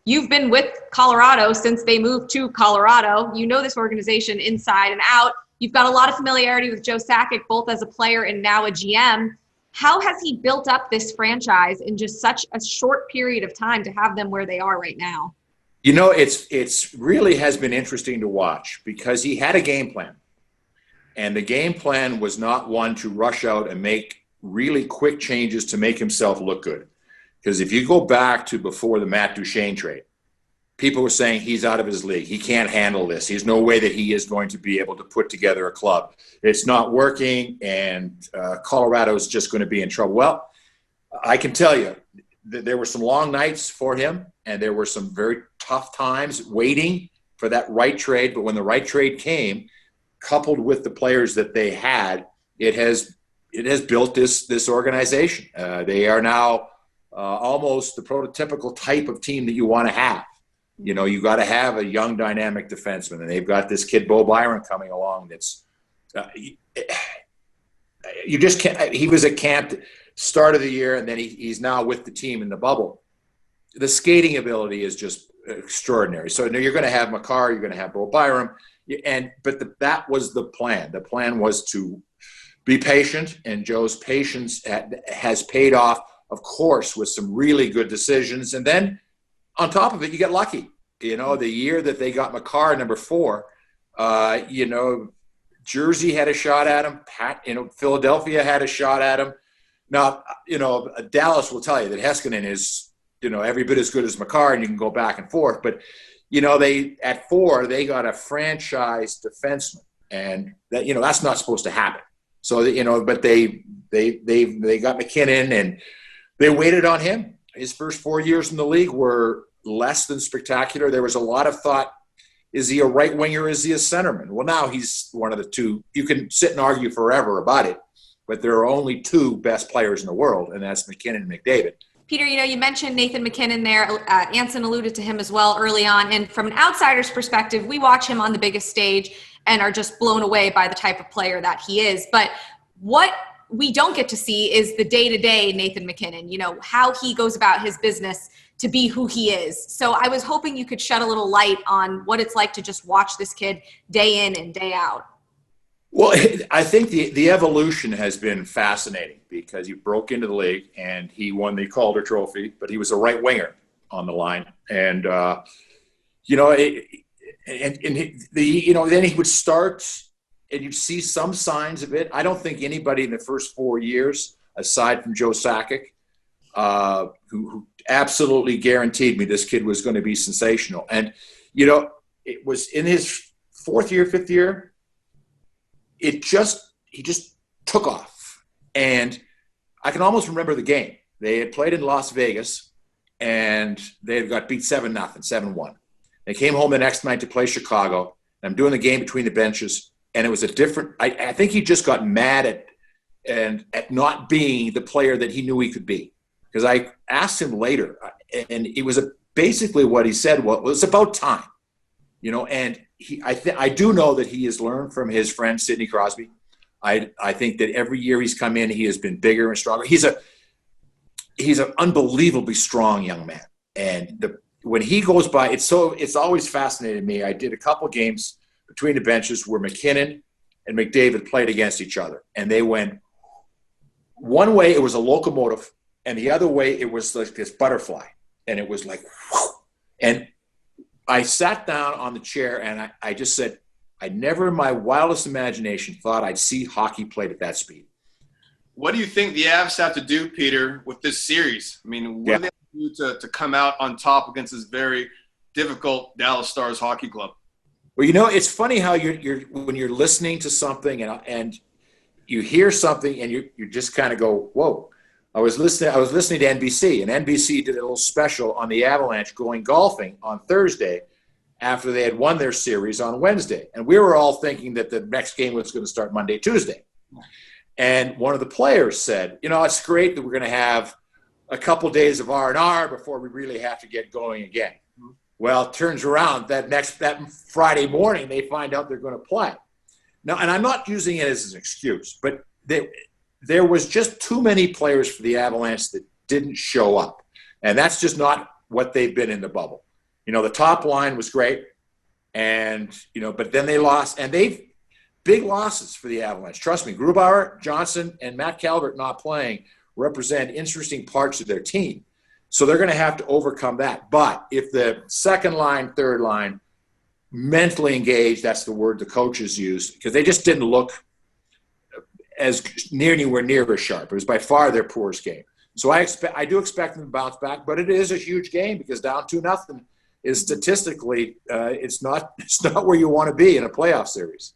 you've been with Colorado since they moved to Colorado. You know this organization inside and out. You've got a lot of familiarity with Joe Sakic, both as a player and now a GM. How has he built up this franchise in just such a short period of time to have them where they are right now? You know, it's really has been interesting to watch because he had a game plan. And the game plan was not one to rush out and make really quick changes to make himself look good. Because if you go back to before the Matt Duchene trade, people were saying he's out of his league. He can't handle this. There's no way that he is going to be able to put together a club. It's not working, and Colorado is just going to be in trouble. Well, I can tell you that there were some long nights for him, and there were some very tough times waiting for that right trade. But when the right trade came, coupled with the players that they had, it has built this organization. They are now almost the prototypical type of team that you want to have. You know, you got to have a young, dynamic defenseman, and they've got this kid Bo Byron coming along. That's you just can't. He was at camp start of the year, and then he's now with the team in the bubble. The skating ability is just extraordinary. So you're going to have Makar, you're going to have Bo Byron, but that was the plan. The plan was to be patient, and Joe's patience has paid off, of course, with some really good decisions. And then on top of it, you get lucky. You know, the year that they got Makar, number 4, you know, Jersey had a shot at him. Philadelphia had a shot at him. Now, you know, Dallas will tell you that Heiskanen is, you know, every bit as good as Makar, and you can go back and forth. But, you know, at 4, they got a franchise defenseman, and that, you know, that's not supposed to happen. So, you know, but they got MacKinnon, and they waited on him. His first 4 years in the league were less than spectacular. There was a lot of thought, is he a right winger? Is he a centerman? Well, now he's one of the two. You can sit and argue forever about it, but there are only 2 best players in the world, and that's MacKinnon and McDavid. Peter, you know, you mentioned Nathan MacKinnon there. Anson alluded to him as well early on. And from an outsider's perspective, we watch him on the biggest stage and are just blown away by the type of player that he is. But what we don't get to see is the day-to-day Nathan MacKinnon, you know, how he goes about his business to be who he is. So I was hoping you could shed a little light on what it's like to just watch this kid day in and day out. Well, I think the evolution has been fascinating because he broke into the league and he won the Calder Trophy, but he was a right winger on the line. And, you know, then he would start and you'd see some signs of it. I don't think anybody in the first 4 years, aside from Joe Sakic, who absolutely guaranteed me this kid was going to be sensational. And, you know, it was in his 4th year, 5th year, he just took off. And I can almost remember the game. They had played in Las Vegas, and they had got beat 7-0, 7-1. They came home the next night to play Chicago. I'm doing the game between the benches, and it was a different – I think he just got mad at not being the player that he knew he could be. Because I asked him later, and it was basically what he said, well, it's about time. You know, and I do know that he has learned from his friend Sidney Crosby. I think that every year he's come in, he has been bigger and stronger. He's an unbelievably strong young man, and when he goes by, it's always fascinated me. I did a couple games between the benches where MacKinnon and McDavid played against each other, and they went one way. It was a locomotive, and the other way it was like this butterfly, and it was like, whew. And I sat down on the chair and I just said, I never in my wildest imagination thought I'd see hockey played at that speed. What do you think the Avs have to do, Peter, with this series? I mean, what do they have to do to come out on top against this very difficult Dallas Stars hockey club? Well, you know, it's funny how you're when you're listening to something and you hear something and you just kind of go, whoa. I was listening to NBC, and NBC did a little special on the Avalanche going golfing on Thursday after they had won their series on Wednesday. And we were all thinking that the next game was going to start Monday, Tuesday. And one of the players said, you know, it's great that we're going to have a couple days of R&R before we really have to get going again. Well, it turns around that Friday morning, they find out they're going to play. Now, and I'm not using it as an excuse, but there was just too many players for the Avalanche that didn't show up. And that's just not what they've been in the bubble. The top line was great, and but then they lost, and they've big losses for the Avalanche. Trust me, Grubauer, Johnson, and Matt Calvert not playing represent interesting parts of their team. So they're going to have to overcome that. But if the second line, third line mentally engaged, that's the word the coaches used, because they just didn't look as anywhere near as sharp. It was by far their poorest game. So I do expect them to bounce back, but it is a huge game because down 2-0 is statistically it's not where you want to be in a playoff series.